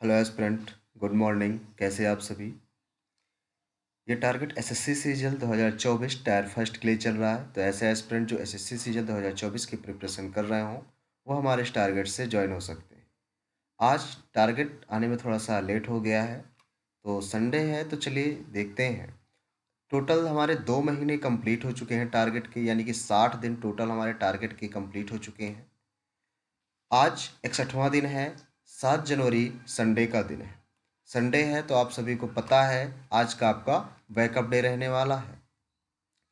Hello aspirant, good morning. कैसे हैं आप सभी। ये टारगेट एसएससी सीजल 2024 टायर फर्स्ट के लिए चल रहा है। तो ऐसे एस्पिरेंट जो एसएससी सीजल 2024 की प्रिपरेशन कर रहे हों वो हमारे इस टारगेट से ज्वाइन हो सकते हैं। आज टारगेट आने में थोड़ा सा लेट हो गया है, तो संडे है, तो चलिए देखते हैं। टोटल हमारे 2 महीने कंप्लीट हो चुके हैं टारगेट के, यानी कि 60 दिन टोटल हमारे टारगेट के कंप्लीट हो चुके हैं। आज 61वां दिन है। 7 जनवरी संडे का दिन है। संडे है तो आप सभी को पता है आज का आपका बैकअप डे रहने वाला है।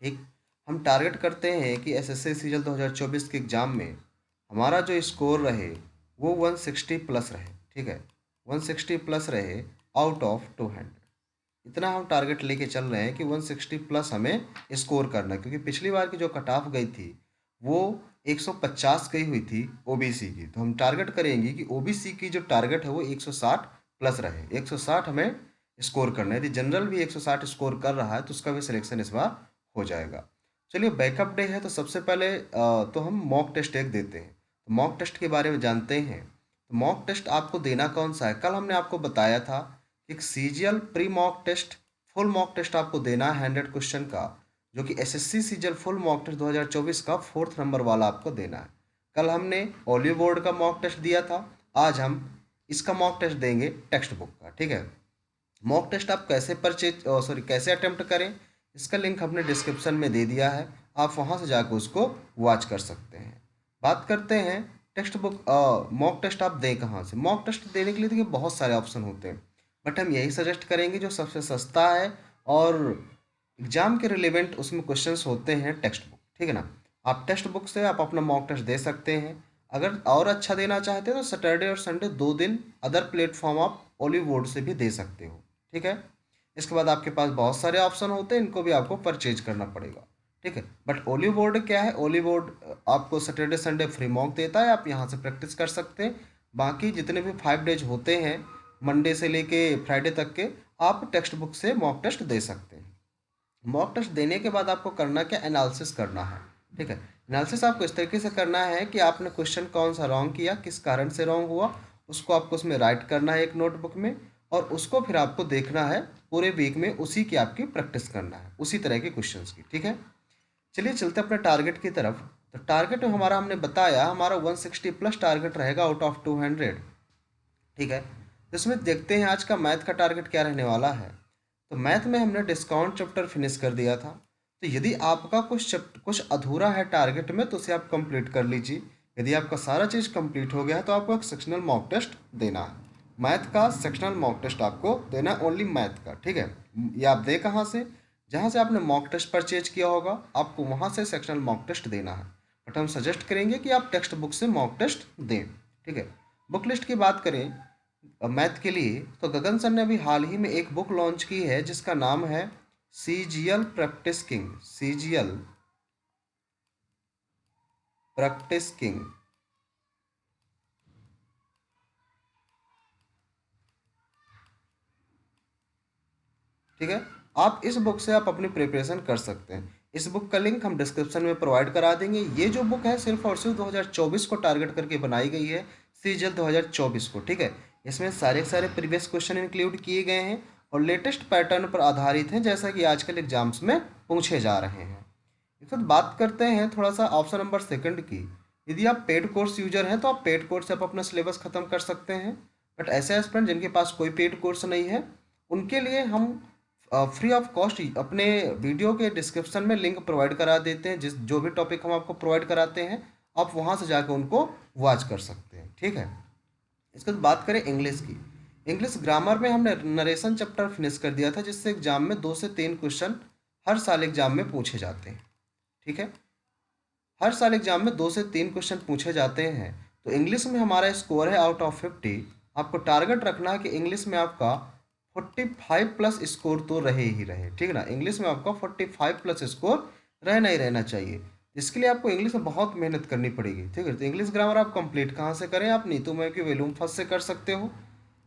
ठीक। हम टारगेट करते हैं कि एसएससी सीजल 2024 के एग्ज़ाम में हमारा जो स्कोर रहे वो 160 प्लस रहे। ठीक है, 160 प्लस रहे आउट ऑफ 200। इतना हम टारगेट लेके चल रहे हैं कि 160 प्लस हमें स्कोर करना है, क्योंकि पिछली बार की जो कट ऑफ गई थी वो 150 गई हुई थी ओबीसी की। तो हम टारगेट करेंगे कि ओबीसी की जो टारगेट है वो 160 प्लस रहे। 160 हमें स्कोर करना है। यदि जनरल भी 160 स्कोर कर रहा है तो उसका भी सिलेक्शन इस बार हो जाएगा। चलिए, बैकअप डे है तो सबसे पहले तो हम मॉक टेस्ट एक देते हैं। तो मॉक टेस्ट के बारे में जानते हैं। तो मॉक टेस्ट आपको देना कौन सा है, कल हमने आपको बताया था। एक CGL pre mock test, full mock test आपको देना है 100 क्वेश्चन का, जो कि SSC CGL full mock test 2024 का 4th नंबर वाला आपको देना है। कल हमने ओलियो बोर्ड का मॉक टेस्ट दिया था, आज हम इसका मॉक टेस्ट देंगे टेक्स्ट बुक का। ठीक है। मॉक टेस्ट आप कैसे कैसे अटेम्प्ट करें, इसका लिंक हमने डिस्क्रिप्शन में दे दिया है। आप वहाँ से जाकर उसको वॉच कर सकते हैं। बात करते हैं टेक्स्ट बुक मॉक टेस्ट आप दें कहाँ से। मॉक टेस्ट देने के लिए देखिए बहुत सारे ऑप्शन होते हैं, बट हम यही सजेस्ट करेंगे जो सबसे सस्ता है और एग्जाम के रिलेवेंट उसमें क्वेश्चंस होते हैं, टेक्स्ट बुक। ठीक है ना। आप टेक्स्ट बुक से आप अपना मॉक टेस्ट दे सकते हैं। अगर और अच्छा देना चाहते हैं तो सैटरडे और संडे 2 दिन अदर प्लेटफॉर्म आप ओलिव बोर्ड से भी दे सकते हो। ठीक है। इसके बाद आपके पास बहुत सारे ऑप्शन होते हैं, इनको भी आपको परचेज करना पड़ेगा। ठीक है। बट ओलिव बोर्ड क्या है, ओलिव बोर्ड आपको सैटरडे संडे फ्री मॉक देता है, आप यहाँ से प्रैक्टिस कर सकते हैं। बाकी जितने भी 5 डेज होते हैं मंडे से लेके फ्राइडे तक के, आप टेक्स्ट बुक से मॉक टेस्ट दे सकते हैं। मॉक टेस्ट देने के बाद आपको करना क्या, एनालिसिस करना है। ठीक है। एनालिसिस आपको इस तरीके से करना है कि आपने क्वेश्चन कौन सा रॉन्ग किया, किस कारण से रॉन्ग हुआ, उसको आपको उसमें राइट करना है एक नोटबुक में, और उसको फिर आपको देखना है पूरे वीक में, उसी की आपकी प्रैक्टिस करना है, उसी तरह के क्वेश्चंस की। ठीक है। चलिए चलते अपने टारगेट की तरफ। तो टारगेट हमारा हमने बताया, हमारा 160 प्लस टारगेट रहेगा आउट ऑफ 200। ठीक है। तो इसमें देखते हैं आज का मैथ का टारगेट क्या रहने वाला है। तो मैथ में हमने डिस्काउंट चैप्टर फिनिश कर दिया था। तो यदि आपका कुछ अधूरा है टारगेट में तो उसे आप कंप्लीट कर लीजिए। यदि आपका सारा चीज़ कंप्लीट हो गया है तो आपको एक सेक्शनल मॉक टेस्ट देना है। मैथ का सेक्शनल मॉक टेस्ट आपको देना है, ओनली मैथ का। ठीक है। ये आप दे कहाँ से, जहाँ से आपने मॉक टेस्ट परचेज किया होगा आपको वहाँ से सेक्शनल मॉक टेस्ट देना है। बट हम सजेस्ट करेंगे कि आप टेक्स्ट बुक से मॉक टेस्ट दें। ठीक है। बुक लिस्ट की बात करें मैथ के लिए, तो गगन सर ने अभी हाल ही में एक बुक लॉन्च की है जिसका नाम है CGL practice king. CGL practice king. ठीक है। आप इस बुक से आप अपनी प्रिपरेशन कर सकते हैं। इस बुक का लिंक हम डिस्क्रिप्शन में प्रोवाइड करा देंगे। ये जो बुक है सिर्फ और सिर्फ 2024 को टारगेट करके बनाई गई है, सीजीएल 2024 को। ठीक है। इसमें सारे सारे प्रीवियस क्वेश्चन इंक्लूड किए गए हैं और लेटेस्ट पैटर्न पर आधारित हैं, जैसा कि आजकल एग्जाम्स में पूछे जा रहे हैं। इस वक्त बात करते हैं थोड़ा सा ऑप्शन नंबर सेकंड की। यदि आप पेड कोर्स यूजर हैं तो आप पेड कोर्स से आप अपना सिलेबस खत्म कर सकते हैं। बट ऐसे एस्पिरेंट जिनके पास कोई पेड कोर्स नहीं है, उनके लिए हम फ्री ऑफ कॉस्ट अपने वीडियो के डिस्क्रिप्शन में लिंक प्रोवाइड करा देते हैं। जिस जो भी टॉपिक हम आपको प्रोवाइड कराते हैं आप वहाँ से जाकर उनको वॉच कर सकते हैं। ठीक है। इसके बाद बात करें इंग्लिश की। इंग्लिश ग्रामर में हमने नरेशन चैप्टर फिनिश कर दिया था, जिससे एग्जाम में 2 से 3 क्वेश्चन हर साल एग्जाम में पूछे जाते हैं। ठीक है। हर साल एग्जाम में 2 से 3 क्वेश्चन पूछे जाते हैं। तो इंग्लिश में हमारा स्कोर है आउट ऑफ 50। आपको टारगेट रखना है कि इंग्लिश में आपका 45 प्लस स्कोर तो रहे ही रहे। ठीक है ना। इंग्लिश में आपका 45 प्लस स्कोर रहना ही रहना चाहिए। इसके लिए आपको इंग्लिश में बहुत मेहनत करनी पड़ेगी। ठीक है। तो इंग्लिश ग्रामर आप कंप्लीट कहाँ से करें, आप नीतू मैम की वॉल्यूम फर्स्ट से कर सकते हो,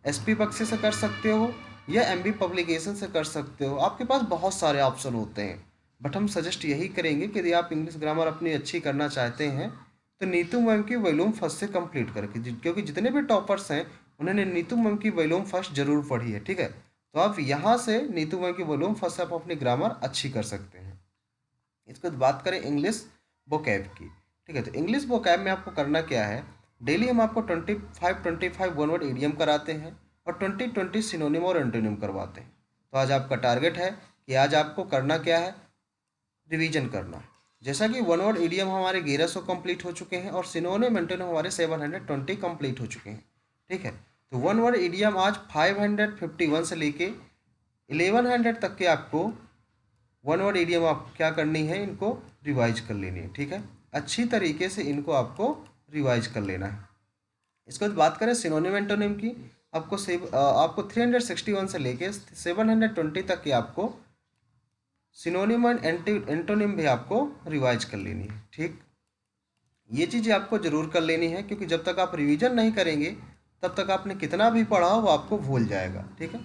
एसपी बक्से से कर सकते हो, या एमबी पब्लिकेशन से कर सकते हो। आपके पास बहुत सारे ऑप्शन होते हैं। बट हम सजेस्ट यही करेंगे कि यदि आप इंग्लिश ग्रामर अपनी अच्छी करना चाहते हैं तो नीतू मैम की वॉल्यूम फर्स्ट से कंप्लीट करके, क्योंकि जितने भी टॉपर्स हैं उन्होंने नीतू मैम की वॉल्यूम फर्स्ट जरूर पढ़ी है, ठीक है। तो आप यहाँ से नीतू मैम की वॉल्यूम फर्स्ट आप अपनी ग्रामर अच्छी कर सकते हैं। इसके बाद बात करें इंग्लिश वोकैब की, ठीक है। तो इंग्लिश वोकैब में आपको करना क्या है, डेली हम आपको 25 वन वर्ड इडियम कराते हैं और 20 सिनोनिम और एंटोनिम करवाते हैं। तो आज आपका टारगेट है कि आज आपको करना क्या है, रिवीजन करना है। जैसा कि वन वर्ड इडियम हमारे 1100 कंप्लीट हो चुके हैं और सिनोनिम एंटोनिम हमारे 720 कंप्लीट हो चुके हैं, ठीक है। तो वन वर्ड इडियम आज 551 से लेके 1100 तक के आपको वन वर्ड इडियम आप क्या करनी है, इनको रिवाइज कर लेनी है, ठीक है। अच्छी तरीके से इनको आपको रिवाइज कर लेना है। इसके बाद बात करें सिनोनिम एंटोनिम की, आपको 361 से लेके 720 तक की आपको सिनोनिम एंड एंटोनिम भी आपको रिवाइज कर लेनी है, ठीक। ये चीज़ें आपको जरूर कर लेनी है, क्योंकि जब तक आप रिवीजन नहीं करेंगे तब तक आपने कितना भी पढ़ा हो वो आपको भूल जाएगा, ठीक है।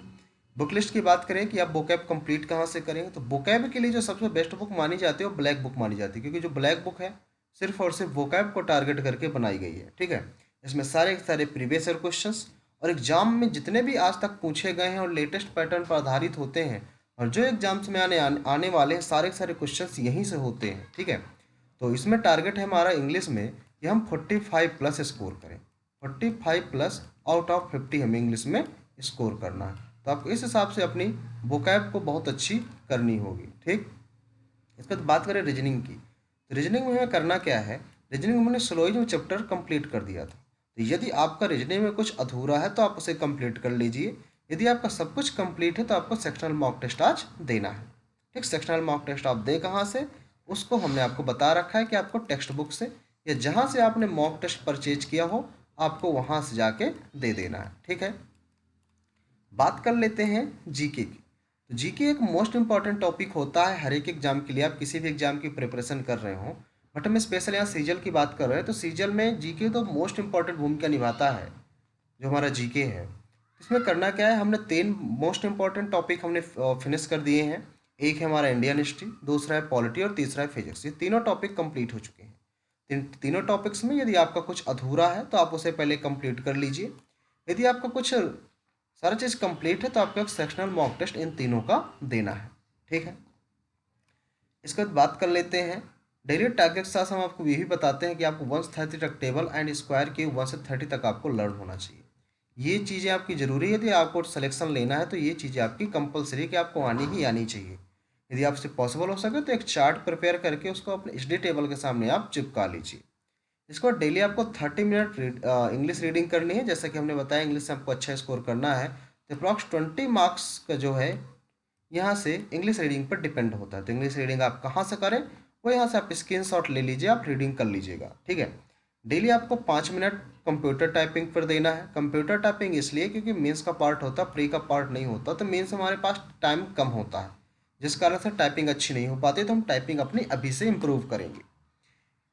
बुक लिस्ट की बात करें कि आप वोकैब कंप्लीट कहाँ से करेंगे, तो वोकैब के लिए जो सबसे बेस्ट बुक मानी जाती है वो ब्लैक बुक मानी जाती है, क्योंकि जो ब्लैक बुक है सिर्फ और सिर्फ वोकैब को टारगेट करके बनाई गई है, ठीक है। इसमें सारे के सारे प्रीवियस ईयर क्वेश्चंस और एग्जाम में जितने भी आज तक पूछे गए हैं और लेटेस्ट पैटर्न पर आधारित होते हैं, और जो एग्जाम्स में आने वाले हैं सारे के सारे क्वेश्चंस यहीं से होते हैं, ठीक है। तो इसमें टारगेट है हमारा इंग्लिश में कि हम 45 प्लस स्कोर करें, 45 प्लस आउट ऑफ 50 हमें इंग्लिश में स्कोर करना है। तो आपको इस हिसाब से अपनी वोकैब को बहुत अच्छी करनी होगी, ठीक। इसके बाद बात करें रीजनिंग की, तो रीजनिंग में हमें करना क्या है, रीजनिंग में हमने स्लोइज्म चैप्टर कंप्लीट कर दिया था। तो यदि आपका रीजनिंग में कुछ अधूरा है तो आप उसे कंप्लीट कर लीजिए। यदि आपका सब कुछ कंप्लीट है तो आपको सेक्शनल मॉक टेस्ट आज देना है, ठीक। सेक्शनल मॉक टेस्ट आप दे कहाँ से, उसको हमने आपको बता रखा है कि आपको टेक्स्ट बुक से या जहाँ से आपने मॉक टेस्ट परचेज किया हो आपको वहाँ से जाके दे देना है, ठीक है। बात कर लेते हैं जीके की, तो जीके एक मोस्ट इंपॉर्टेंट टॉपिक होता है हर एक एग्जाम के लिए, आप किसी भी एग्जाम की प्रिपरेशन कर रहे हो। बट हम स्पेशल यहाँ सीजल की बात कर रहे हैं, तो सीजल में जीके तो मोस्ट इंपॉर्टेंट भूमिका निभाता है जो हमारा जीके है। इसमें करना क्या है, हमने 3 मोस्ट इंपॉर्टेंट टॉपिक हमने फिनिश कर दिए हैं। एक है हमारा इंडियन हिस्ट्री, दूसरा है पॉलिटी और तीसरा है फिजिक्स। ये तीनों टॉपिक कंप्लीट हो चुके हैं। तीनों टॉपिक्स में यदि आपका कुछ अधूरा है तो आप उसे पहले कंप्लीट कर लीजिए। यदि आपका कुछ सारा चीज़ कंप्लीट है तो आपको एक सेक्शनल मॉक टेस्ट इन तीनों का देना है, ठीक है। इसके बाद बात कर लेते हैं डेली टारगेट के साथ हम आपको ये भी बताते हैं कि आपको 130 तक टेबल एंड स्क्वायर की 1 से 30 तक आपको लर्न होना चाहिए। ये चीज़ें आपकी ज़रूरी है, यदि आपको सिलेक्शन लेना है तो ये चीज़ें आपकी कंपलसरी कि आपको आनी ही आनी चाहिए। यदि आपसे पॉसिबल हो सके तो एक चार्ट प्रिपेयर करके उसको अपने एचडी टेबल के सामने आप चिपका लीजिए। इसके बाद डेली आपको 30 मिनट इंग्लिश रीडिंग करनी है। जैसा कि हमने बताया इंग्लिश से आपको अच्छा स्कोर करना है, तो अप्रॉक्स 20 मार्क्स का जो है यहाँ से इंग्लिश रीडिंग पर डिपेंड होता है। तो इंग्लिश रीडिंग आप कहाँ से करें, वो यहाँ से आप स्क्रीनशॉट ले लीजिए, आप रीडिंग कर लीजिएगा, ठीक है। डेली आपको 5 मिनट कंप्यूटर टाइपिंग पर देना है। कंप्यूटर टाइपिंग इसलिए क्योंकि मेंस का पार्ट होता है, प्री का पार्ट नहीं होता, तो मेंस हमारे पास टाइम कम होता है, जिस कारण से टाइपिंग अच्छी नहीं हो पाती। तो हम टाइपिंग अपनी अभी से इम्प्रूव करेंगे।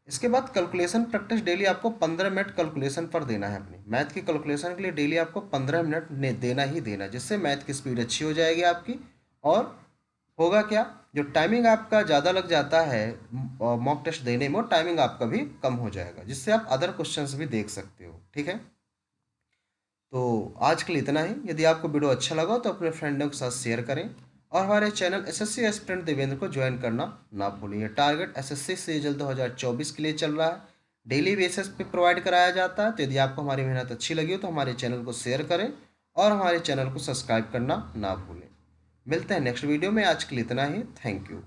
इसके बाद कैलकुलेशन प्रैक्टिस डेली आपको 15 मिनट कैलकुलेशन पर देना है। अपनी मैथ की कैलकुलेशन के लिए डेली आपको 15 मिनट देना ही देना, जिससे मैथ की स्पीड अच्छी हो जाएगी आपकी। और होगा क्या, जो टाइमिंग आपका ज़्यादा लग जाता है मॉक टेस्ट देने में, वो टाइमिंग आपका भी कम हो जाएगा, जिससे आप अदर क्वेश्चंस भी देख सकते हो, ठीक है। तो आज के लिए इतना ही। यदि आपको वीडियो अच्छा लगा तो अपने फ्रेंडों के साथ शेयर करें और हमारे चैनल एसएससी एस्पिरेंट देवेंद्र को ज्वाइन करना ना भूलिए। टारगेट एसएससी सीजीएल 2024 के लिए चल रहा है, डेली बेसिस पे प्रोवाइड कराया जाता है। तो यदि आपको हमारी मेहनत अच्छी लगी हो तो हमारे चैनल को शेयर करें और हमारे चैनल को सब्सक्राइब करना ना भूलें। मिलते हैं नेक्स्ट वीडियो में। आज के लिए इतना ही। Thank you.